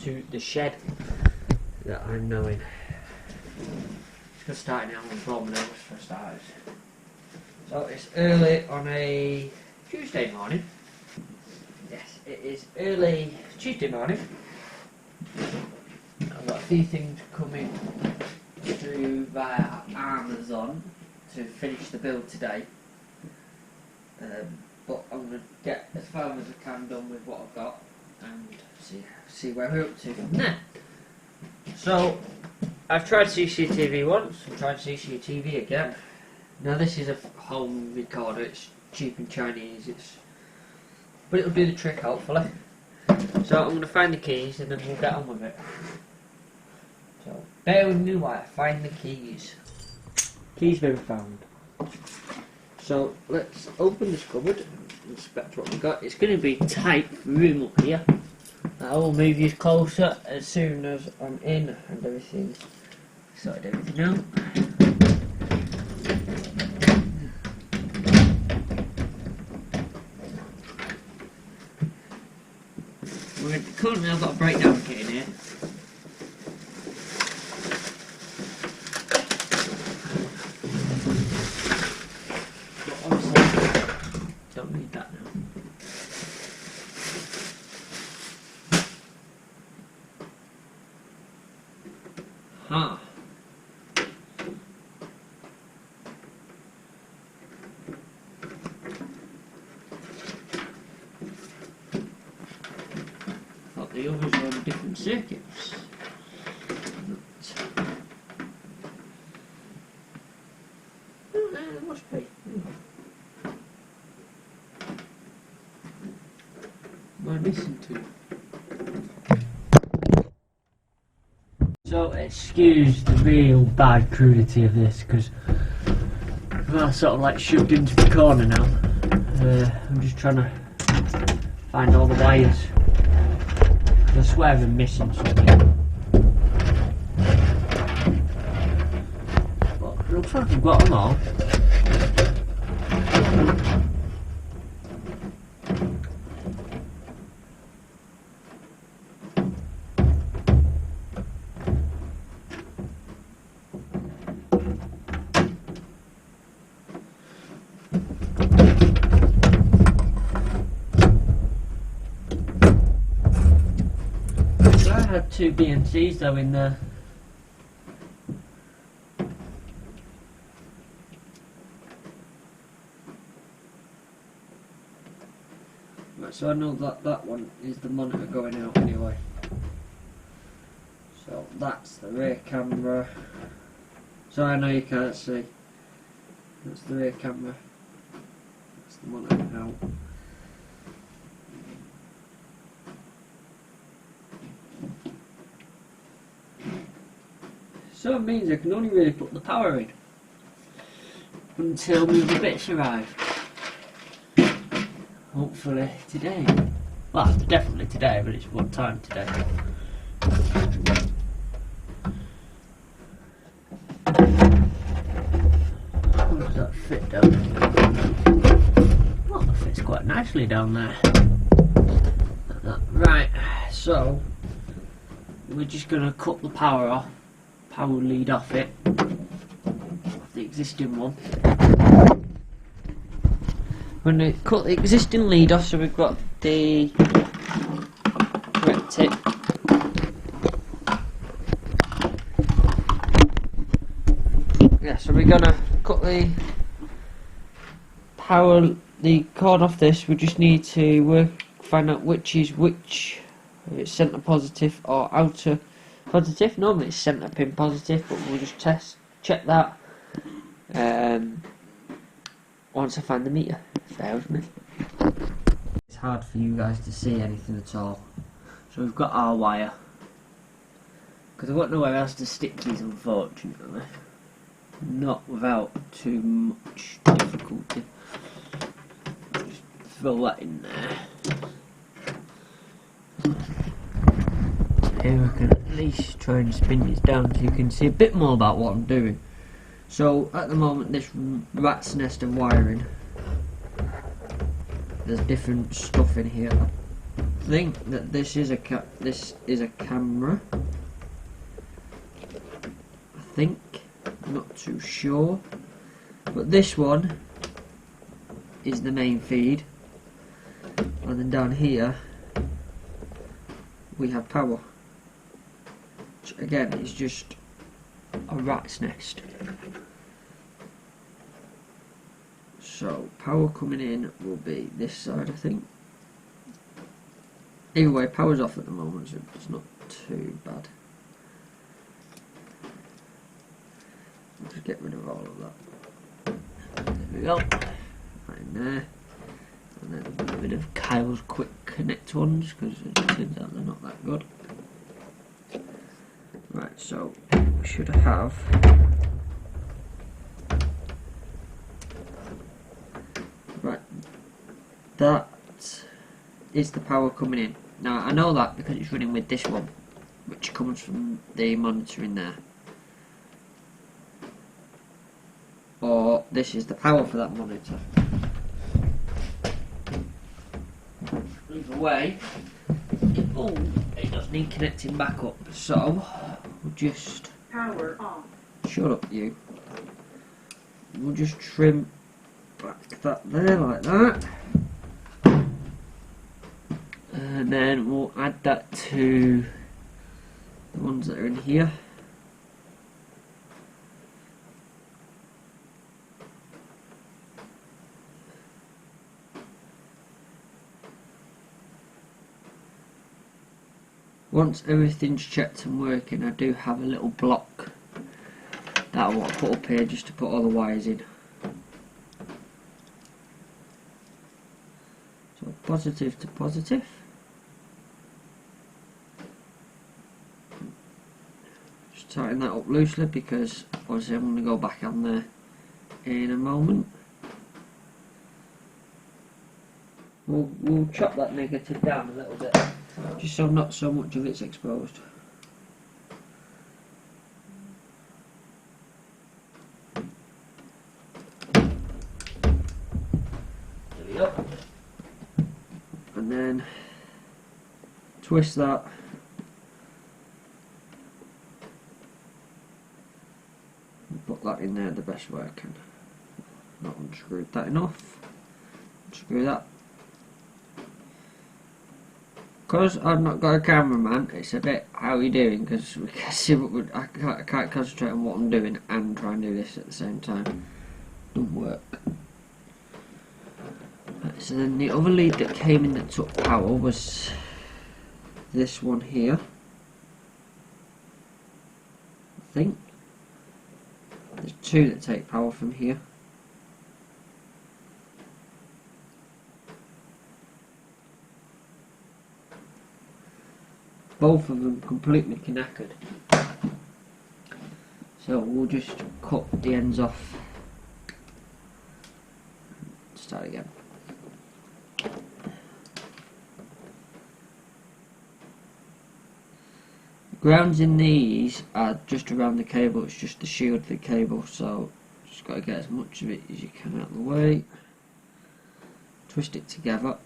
to the shed that I'm knowing. Just gonna start now on Roman hours for starters. So it's early on a Tuesday morning. Yes, it is early Tuesday morning. I've got a few things coming through via Amazon to finish the build today. But I'm going to get as far as I can done with what I've got and see where we're up to from there. So, I've tried CCTV once, I've tried CCTV again. Now this is a home recorder, it's cheap and Chinese, but it'll do the trick hopefully. So I'm going to find the keys and then we'll get on with it. So, bear with me while I find the keys. Keys been found. So let's open this cupboard and inspect what we've got. It's going to be a tight room up here. I will move you closer as soon as I'm in and everything. Sorted everything out. Currently I've got a breakdown kit in here. Don't need that now. Huh. Thought the others were on different circuits. Oh, there must be. Am I missing two? So excuse the real bad crudity of this because I'm sort of like shoved into the corner now. I'm just trying to find all the wires. I swear I'm missing something. But it looks like I've got them all. I had two BNCs though in there. Right, so I know that one is the monitor going out anyway. So that's the rear camera. So I know you can't see. That's the rear camera. That's the monitor out. So it means I can only really put the power in until the other bits arrive. Hopefully today. Well, definitely today, but it's what time today. How does that fit down? Well, it fits quite nicely down there. Like that. Right, so we're just going to cut the power lead off it, off the existing one. We're going to cut the existing lead off so we've got the correct tip. Yeah, so we're going to cut the cord off this. We just need to find out which is which, if it's centre positive or outer positive. Normally it's centre pin positive, but we'll just check that once I find the meter. Bear with me. It's hard for you guys to see anything at all. So we've got our wire, because I've got nowhere else to stick these, unfortunately. Not without too much difficulty. Just throw that in there. Here I can at least try and spin this down so you can see a bit more about what I'm doing. So at the moment, this rat's nest of wiring, there's different stuff in here. think that this is a camera. I think, I'm not too sure, but this one is the main feed, and then down here we have power, which again is just a rat's nest. So power coming in will be this side, I think. Either way, power's off at the moment, so it's not too bad. I'll just get rid of all of that. There we go. Right in there. And then a bit of Kyle's quick connect ones, because it turns out they're not that good. Right, so we should have that is the power coming in. Now I know that because it's running with this one, which comes from the monitor in there. Or this is the power for that monitor. Either way, it does need connecting back up, so we'll just power on. Shut up, you. We'll just trim back that there like that. And then we'll add that to the ones that are in here. Once everything's checked and working, I do have a little block that I want to put up here just to put all the wires in. So positive to positive. Just tighten that up loosely because obviously I'm going to go back on there in a moment. We'll chop that negative down a little bit, just so not so much of it's exposed. There we go. And then twist that. And put that in there the best way I can. Not unscrewed that enough. Unscrew that. Because I've not got a cameraman, it's a bit how are you doing, because we can see what I can't concentrate on what I'm doing and try and do this at the same time. Doesn't work. Right, so then the other lead that came in that took power was this one here. I think. There's two that take power from here. Both of them completely knackered. So we'll just cut the ends off. Start again. The grounds in these are just around the cable, it's just the shield for the cable, so just got to get as much of it as you can out of the way. Twist it together.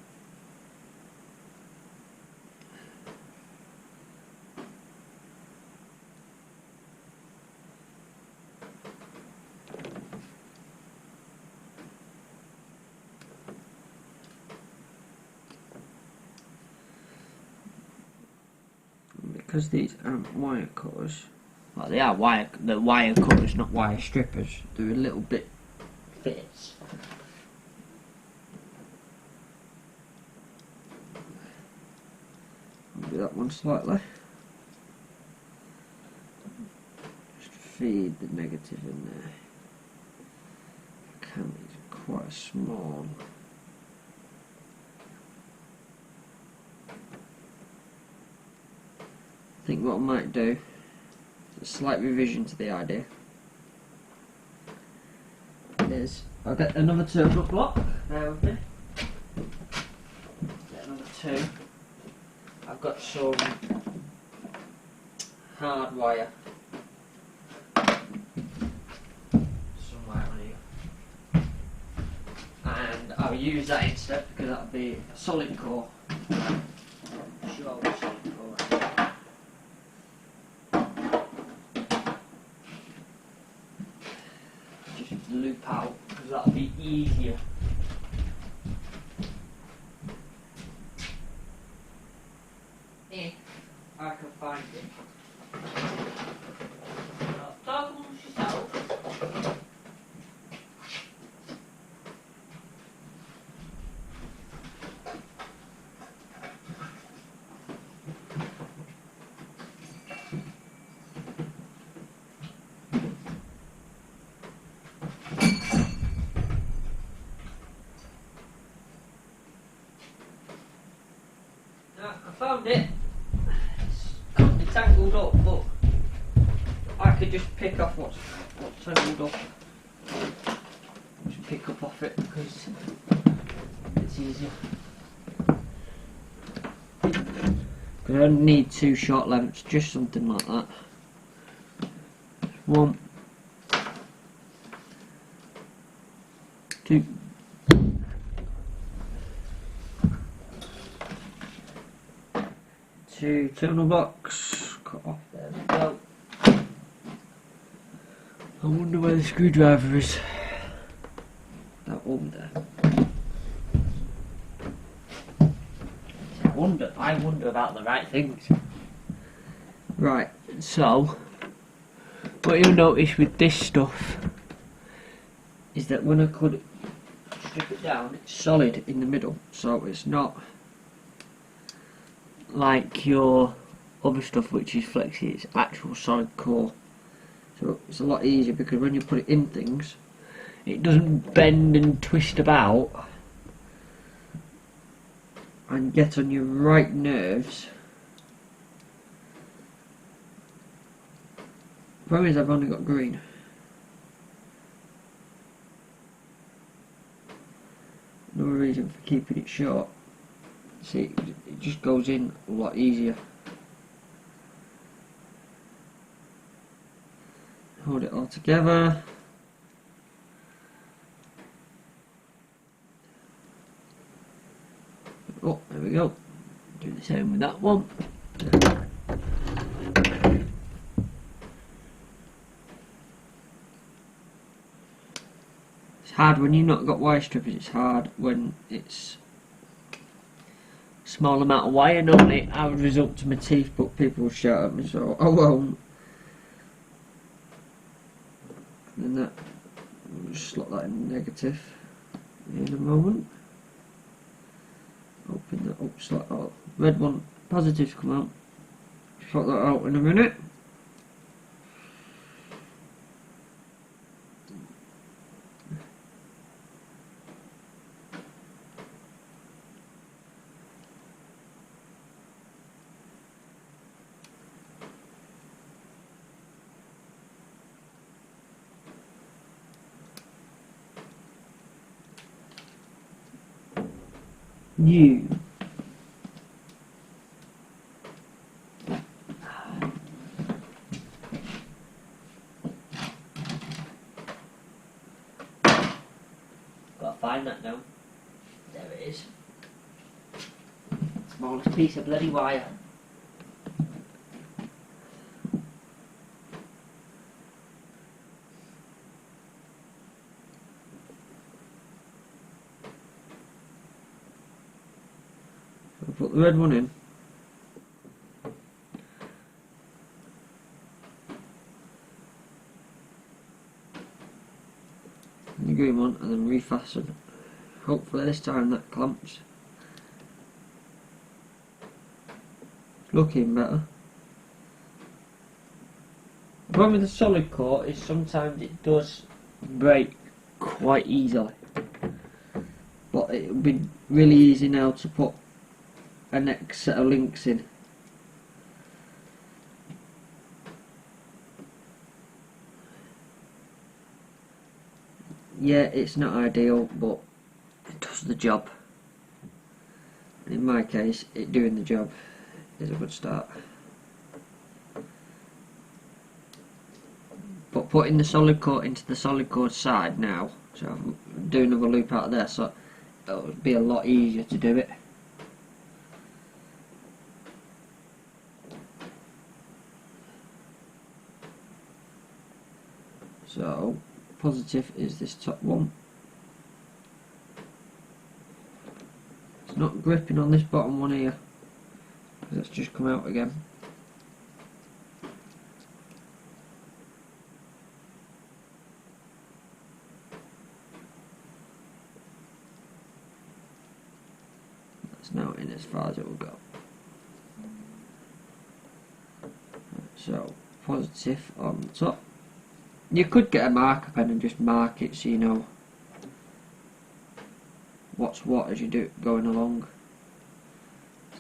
Because these aren't wire cutters, well they are wire cutters, not wire strippers, they're a little bit fits. I'll do that one slightly. Just feed the negative in there. It's quite small. I think what I might do is a slight revision to the idea is I'll get another terminal block, bear with me, get another two. I've got some hard wire somewhere on here, and I'll use that instead because that'll be a solid core. go with solid core. Just loop out, because that'll be easier. If I can find it. Talk amongst yourself. I found it. It's got me tangled up, but I could just pick off what's tangled up. Just pick up off it because it's easier. Because I don't need two short lengths, just something like that. One, two. Two terminal blocks, cut off, there we go. I wonder where the screwdriver is. That one there. I wonder about the right things. Right, so what you'll notice with this stuff is that when I could strip it down, it's solid in the middle, so it's not like your other stuff which is flexy. It's actual solid core, so it's a lot easier because when you put it in things it doesn't bend and twist about and get on your right nerves. The problem is I've only got green. Another reason for keeping it short. See, it just goes in a lot easier. Hold it all together. Oh, there we go. Do the same with that one. It's hard when you've not got wire strippers. It's hard when it's small amount of wire. Normally I would resort to my teeth, but people will shout at me, so I won't. And then that, I'll just slot that in negative in a moment. Open that up, slot that. Red one, positives come out. Slot that out in a minute. New. Gotta find that now. There it is. Smallest piece of bloody wire. I'll put the red one in. And the green one, and then refasten. Hopefully this time that clamps. It's looking better. The problem with the solid core is sometimes it does break quite easily. But it would be really easy now to put a next set of links in. Yeah, it's not ideal, but it does the job. And in my case, it doing the job is a good start. But putting the solid core into the solid core side now, so I'm doing another loop out of there, so it'll be a lot easier to do it. So positive is this top one. It's not gripping on this bottom one here because it's just come out again. That's now in as far as it will go. So positive on the top. You could get a marker pen and just mark it so you know what's what as you do it going along.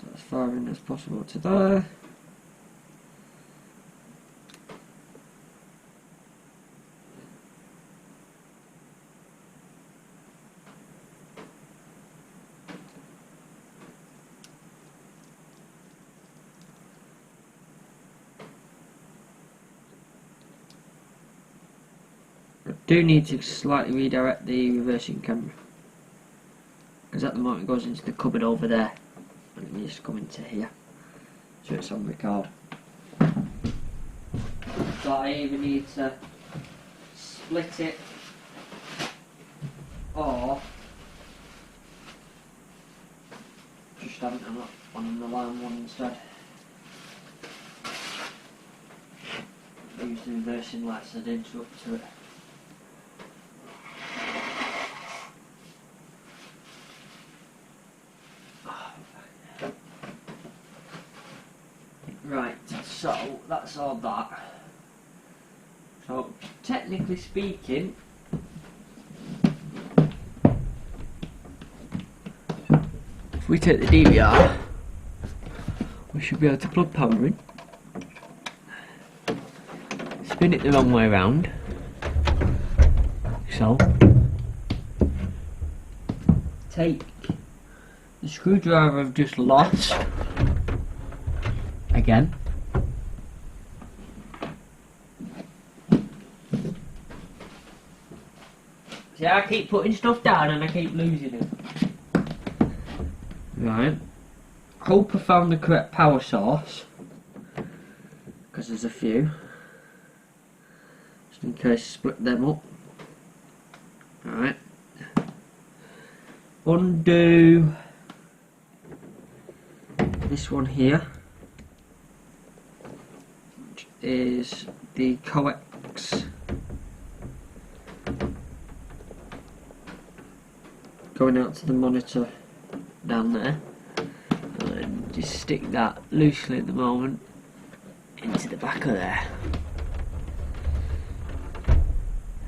So as far in as possible to there. I do need to slightly redirect the reversing camera because at the moment it goes into the cupboard over there and it needs to come into here so it's on record. So I either need to split it or just have it on an alarm one instead. Use the reversing lights as an interrupt to it. Right, so that's all that. So technically speaking, if we take the DVR, we should be able to plug power in, spin it the wrong way around, so take the screwdriver I've just lost again. See, I keep putting stuff down and I keep losing it. Right. Hope I found the correct power source, because there's a few. Just in case I split them up. Alright. Undo this one here, which is the coax going out to the monitor down there, and just stick that loosely at the moment into the back of there.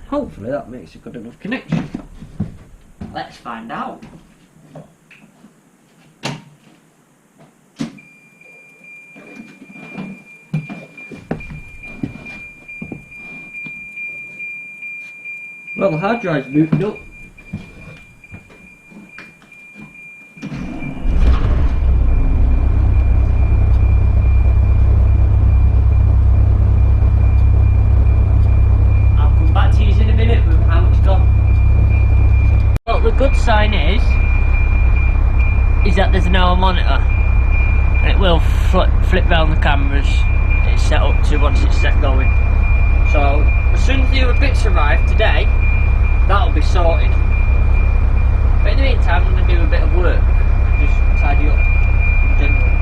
Hopefully that makes a good enough connection. Let's find out. Well, the hard drive's booted up. I'll come back to you in a minute with how it's gone. Well, the good sign is that there's now a monitor, and it will flip round the cameras it's set up to once it's set going. So as soon as the other bits arrive today, that'll be sorted. But in the meantime, I'm going to do a bit of work, just tidy up in general.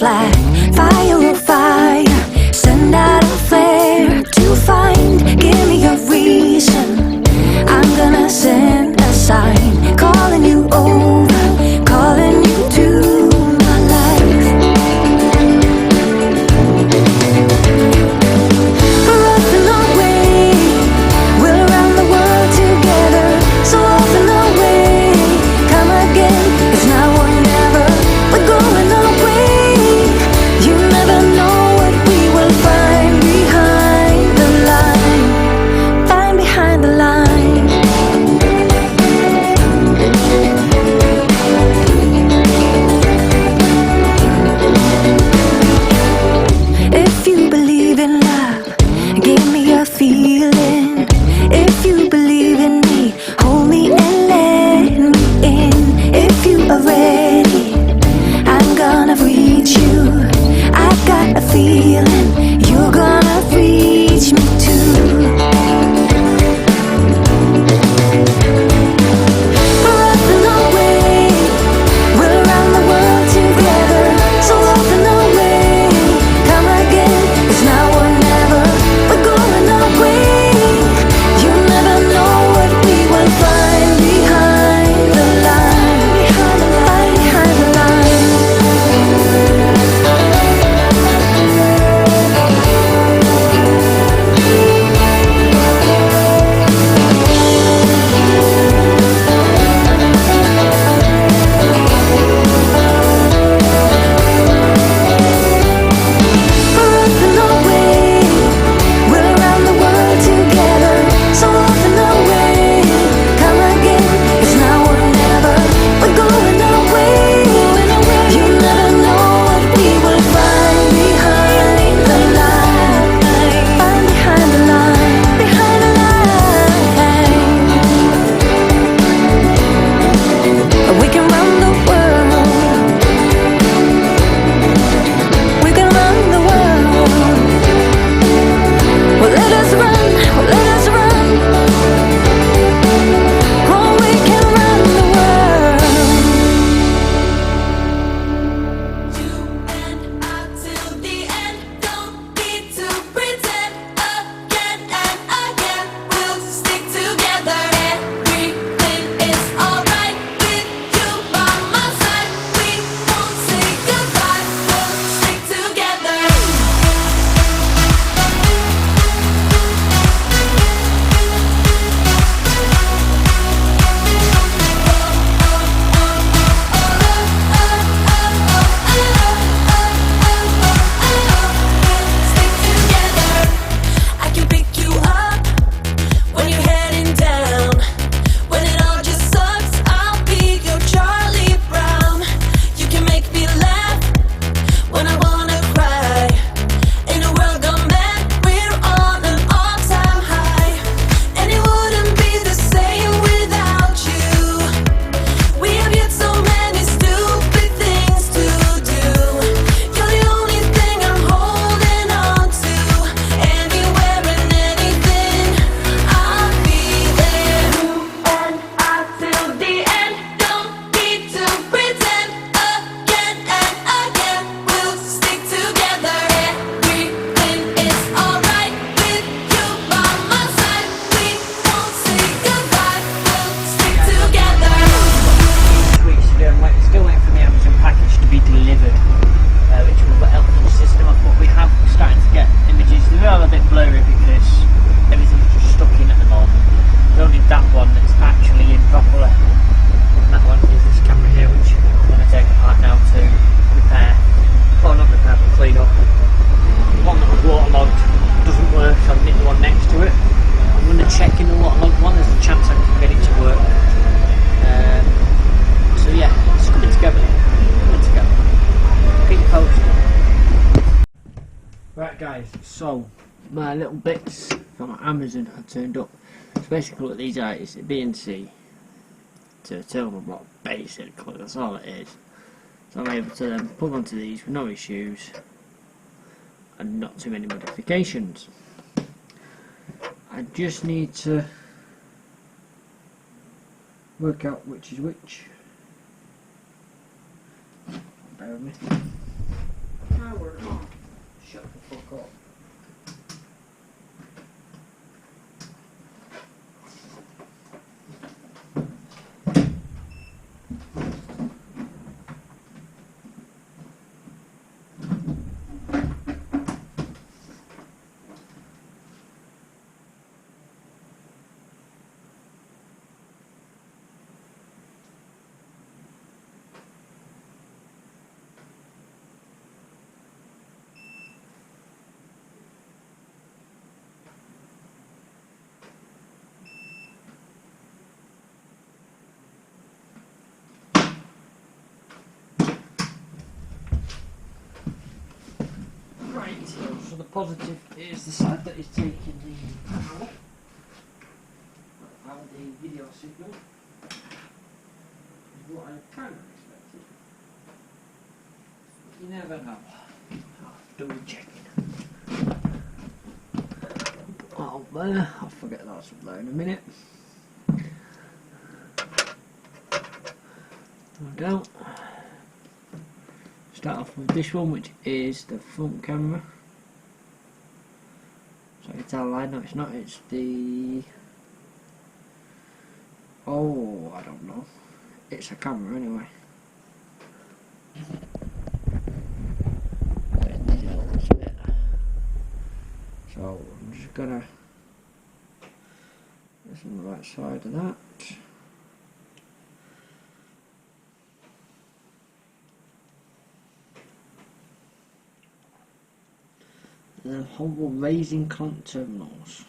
flag. Fire or fire, send out a flare to find. Give me a reason. I'm gonna send a sign, calling you over, calling you to my life. Rough and away, we'll run the world together. So off and away, come again. It's now or never. We're going away. You never know what we will find behind the line. Find behind the line. If you believe in love, give me a feeling. If you believe in me, hold me and let me in. If you are ready, I'm gonna reach you. I've got a feeling you're gonna reach me too. Rough and away, we'll run the world together. So off and away, come again. It's now or never. We're going away. You never know what we will find behind the line. Find behind the line. Rough and away, we'll run the world together. So off and away, come again. It's now or never. We're going away. You never know what we will find behind the line. Find behind the line. Behind the line. We can run the world. We can run the world. Well, let us run. Well, let us run. Oh, we can run the world. You and I till the end. Don't need to pretend. Again and again, we'll stick together. Everything is alright with you by my side. We won't say goodbye. We'll stick together. Stick together. I can pick you up when you're heading down. When it all just sucks, I'll be your Charlie Brown. You can make me laugh when I wanna cry. In a world gone mad, we're on an all-time high. And it wouldn't be the same without you. We have yet so many stupid things to do. You're the only thing I'm holding on to. Anywhere and anything, I'll be there. You and I till the end. Don't need to pretend. Again and again, we'll stick together. Everything is alright with you by my side. We won't say goodbye. We'll stick together. Weeks ago, still waiting for the Amazon package to be delivered, which will help the system up. But we have started to get images. They're all a bit blurry because everything's just stuck in at the moment. There's only that one that's actually in properly. And that one is this camera here, which I'm going to take apart now to repair. Well, not repair, but clean up. The one that was waterlogged doesn't work, so I'll knit the one next to it. I'm going to check in the waterlogged one. There's a chance I can get it to work. So yeah, it's coming together. Keep you posted. Right guys, so my little bits from Amazon have turned up. So basically what these are is a B&C to a turbo block, basically, that's all it is. So I'm able to then plug onto these with no issues and not too many modifications. I just need to work out which is which. Bear with me. hour and a half. Shut the fuck up. Right, so the positive is the side that is taking the power the video signal, is what I kind of expected. You never know. I'll double checking. Oh, there, I'll forget that's up there in a minute. No doubt. Start off with this one, which is the front camera. Sorry, tell a lie, no it's not, it's the... Oh, I don't know. It's a camera anyway. So I'm just gonna... It's on the right side of that. The humble raising clamp terminals,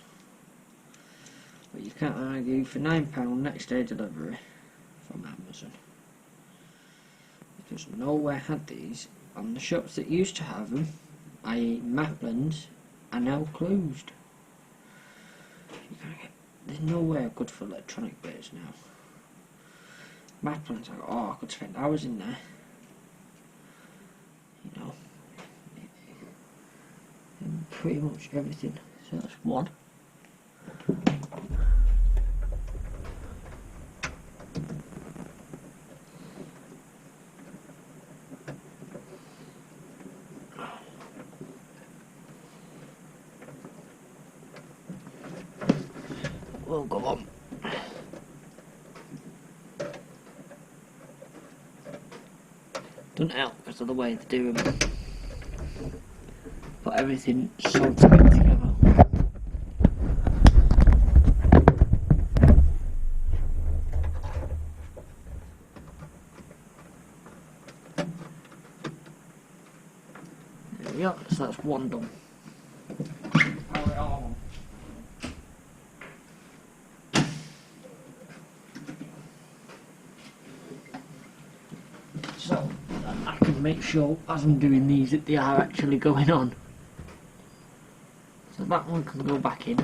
but you can't argue for £9 next day delivery from Amazon, because nowhere had these, and the shops that used to have them, i.e. Maplands, are now closed. You can't get, there's nowhere good for electronic bits now. Maplands, I could spend hours in there, you know. Pretty much everything. So that's one. We'll go on. Doesn't help because of the way they do them. Put everything so tight together. There we go, so that's one done. Power it on. So I can make sure as I'm doing these that they are actually going on. So that one can go back in.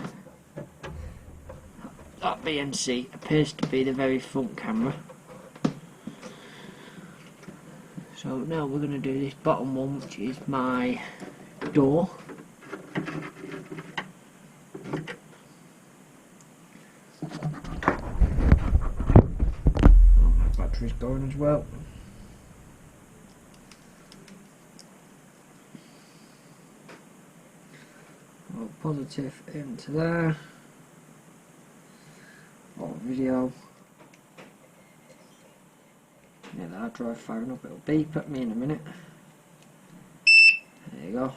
That BNC appears to be the very front camera. So now we're going to do this bottom one, which is my door. Oh, my battery's going as well. Positive into there. Or video. Yeah, the hard drive firing up, it'll beep at me in a minute. There you go.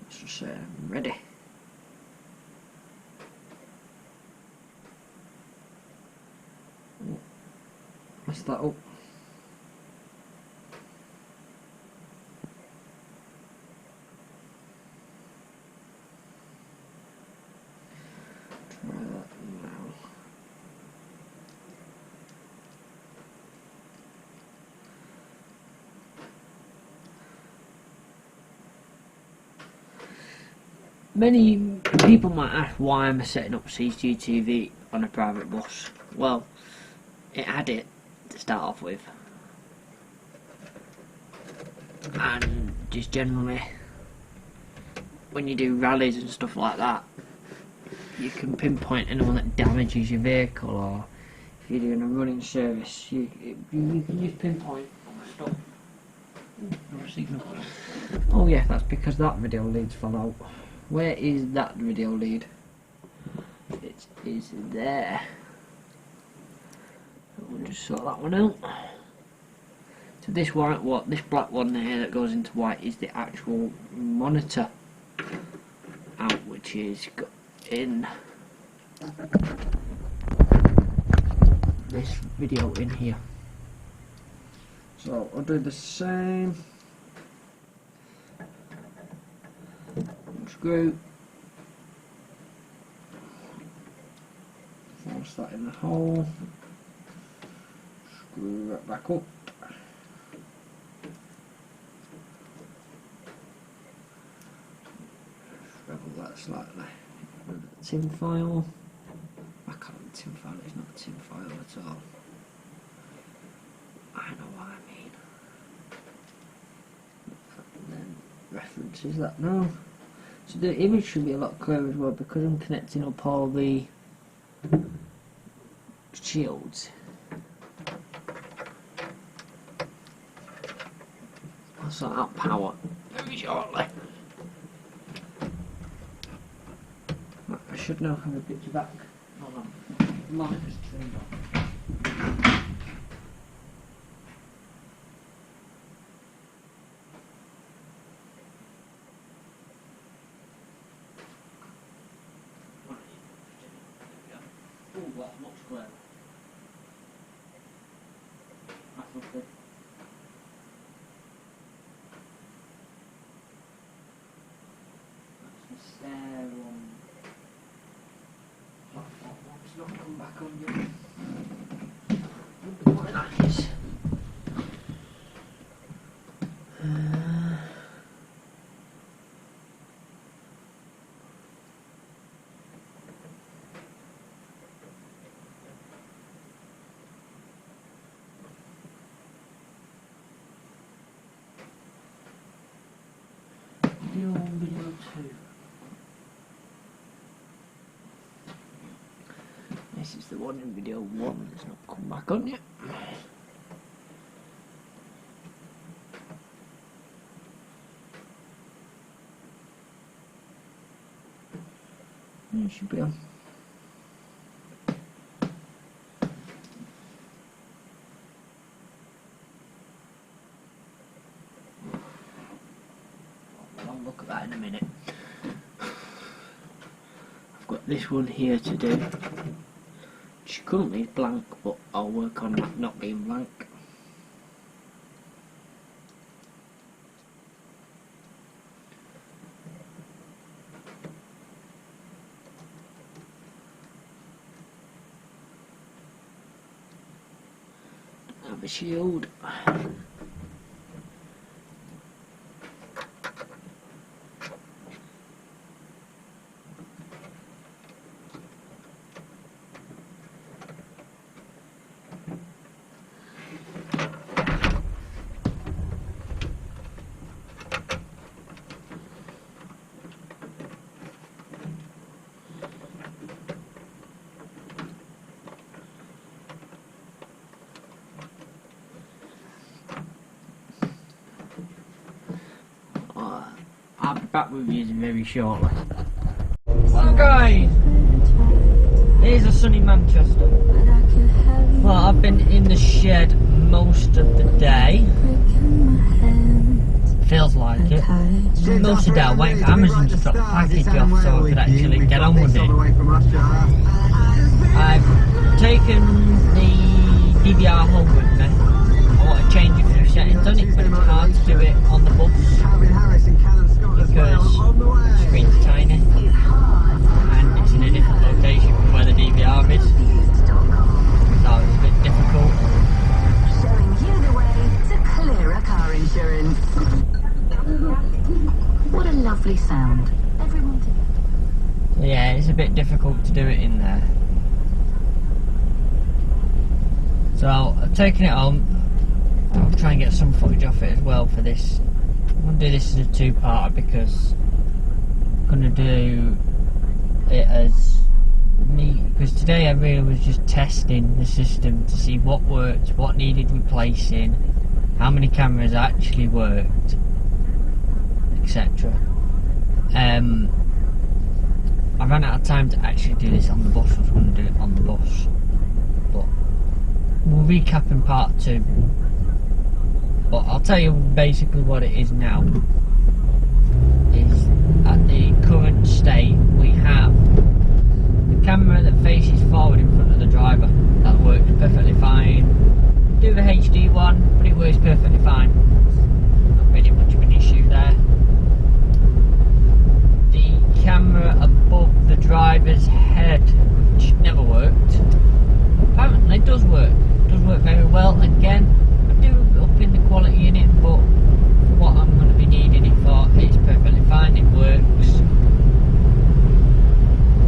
Let's just say I'm ready. Mess that up. Many people might ask why I'm setting up CCTV on a private bus. Well, it had it to start off with, and just generally when you do rallies and stuff like that, you can pinpoint anyone that damages your vehicle, or if you're doing a running service, you can just pinpoint all the stuff. Ooh, a signal. Oh yeah, that's because that video lead's fell out. Where is that video lead? It is there. We'll just sort that one out. So this white, this black one here that goes into white is the actual monitor out, which is in this video in here. So I'll do the same. Screw. Force that in the hole. Screw that back up. Shrivel that slightly. With the tin foil. Back on the tin foil, it's not tin foil at all. I know what I mean. And then references that now. So the image should be a lot clearer as well because I'm connecting up all the shields. I'll sort out power very shortly. Right, I should now have a picture back. Hold on. The monitor's turned on. That's much clearer. That's lovely. That's the stair on. It's not come back on yet. Wonder what that is. Video 2. This is the one in video 1 that's not come back on yet. It should be on. Look at that in a minute. I've got this one here to do, which currently is blank, but I'll work on that not being blank. Have a shield. I'll be back with you very shortly. Well guys, here's a sunny Manchester. Well, I've been in the shed most of the day. Feels like it. Most of the day I'm waiting for Amazon to drop the package off so I could actually get on with it. I've taken the DVR home with me. I want to change a few settings on it, but it's hard to do it on the bus because the screen's tiny and it's in a different location from where the DVR is, so it's a bit difficult. Showing you the way to clearer car insurance. What a lovely sound. Everyone together. Yeah, it's a bit difficult to do it in there. So I've taken it home. I'll try and get some footage off it as well for this. I'm going to do this as a two-parter because I'm going to do it as because today I really was just testing the system to see what worked, what needed replacing, how many cameras actually worked, etc. I ran out of time to actually do this on the bus. I was going to do it on the bus, but we'll recap in part 2. But I'll tell you basically what it is now. Is at the current state we have the camera that faces forward in front of the driver. That works perfectly fine. Do the HD one, but it works perfectly fine. Not really much of an issue there. The camera above the driver's head, which never worked, apparently does work. Does work very well. Again, I do up in the quality in it, but for what I'm going to be needing it for, it's perfectly fine. It works.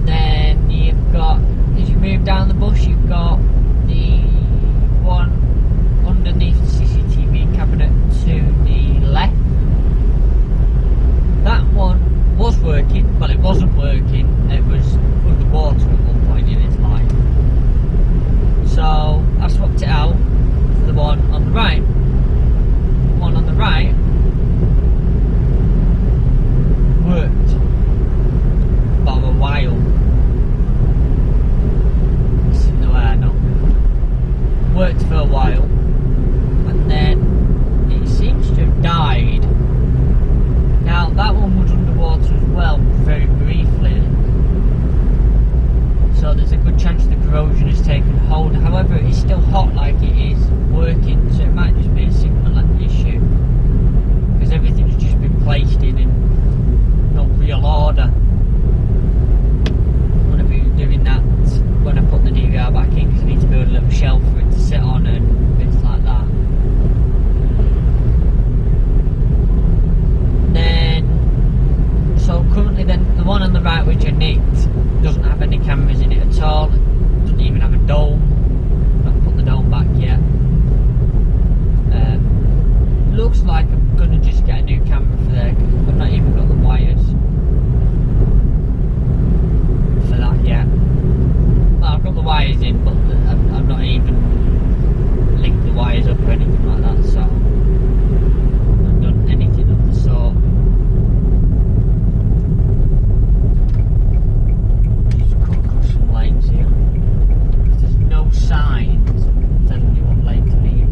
Then you've got, as you move down the bus, you've got the one underneath the CCTV cabinet to the left. That one was working, but it wasn't working. It was underwater at one point in its life. So I swapped it out for the one on the right. The one on the right worked for a while. Worked for a while, and then it seems to have died. Now that one was underwater as well, very briefly, so there's a good chance the corrosion has taken hold. However, it's still hot like it is working, so it might just be a simple issue, because everything's just been placed in not real order. I'm going to be doing that when I put the DVR back in, because I need to build a little shelf for it to sit on and bits like that. Then, so currently then, the one on the right which I nicked doesn't have any cameras in it at all. It doesn't even have a dome. I've not put the dome back yet. Looks like I'm going to just get a new camera for there, because I've not even got the wires for that yet. Well, I've got the wires in, but I've not even linked the wires up or anything like that, so I've not done anything of the sort. Just cut across some lanes here. There's no signs telling you what lane to be in.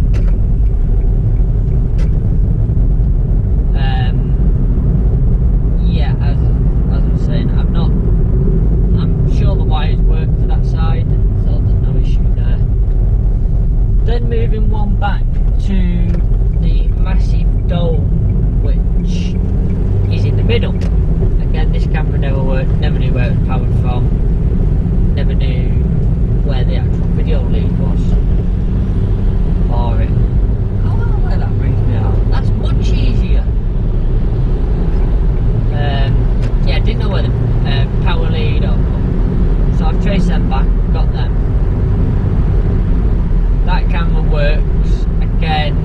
Yeah, as I'm saying, I'm sure the wires work for that side, so there's no issue there. Then moving one back to the massive dome, which is in the middle. Again, this camera never worked, never knew where it was powered from, never knew where the actual video lead was for it. Oh, where that brings me out. That's much easier. Yeah, I didn't know where the power lead or. So I've traced them back, got them. That camera works. Again,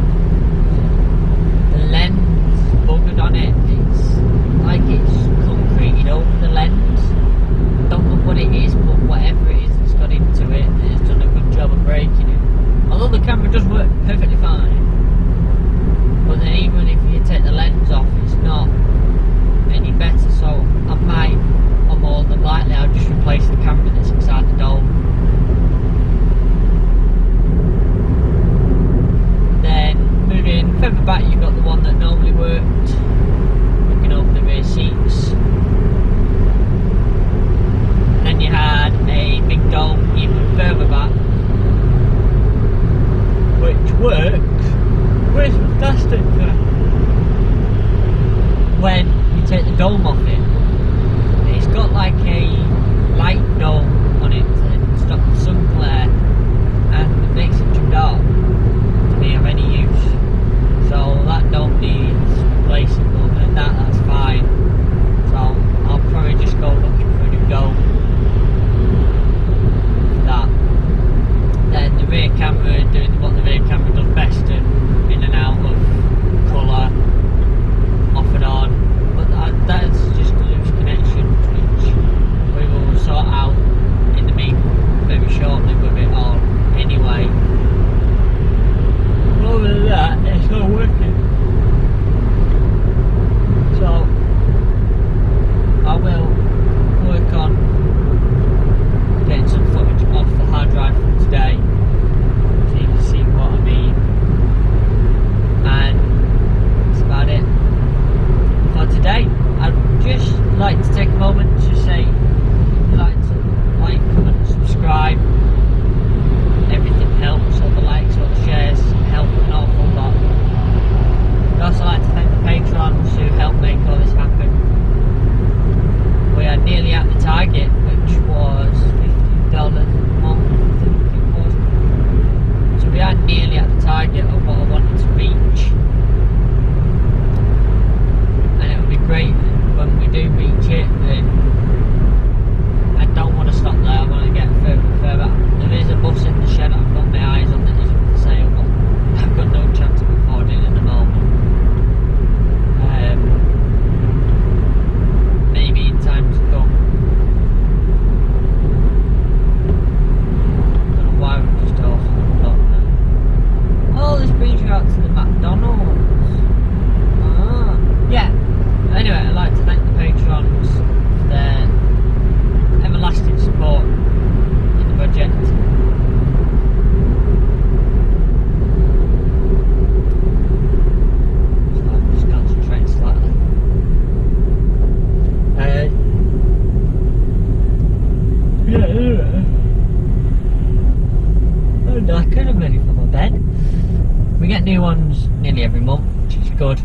We get new ones nearly every month, which is good.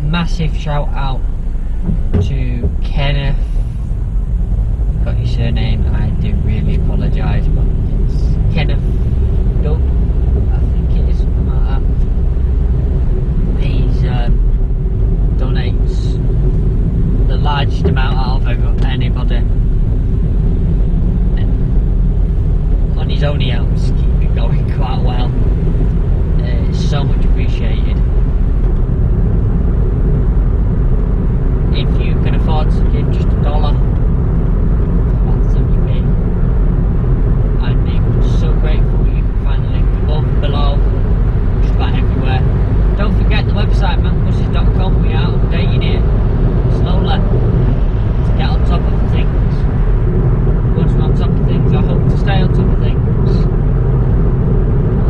Massive shout out to Kenneth. Got your surname, I do really apologise, but it's Kenneth Doug, I think it is, something like that. He's donates the largest amount out of anybody, and on his own he helps keep it going quite well. It's so much appreciated. If you can afford to give just $1, that's something. I'd be so grateful. You can find the link above, below, just about everywhere. Don't forget the website, Mancbuses.com. We are updating it slowly to get on top of things. Once we're on top of things, I hope to stay on top of things.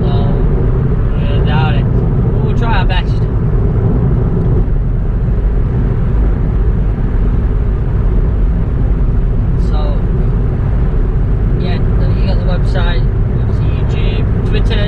Although, doubt it. We'll try our best. So, yeah, you got the website, obviously YouTube, Twitter,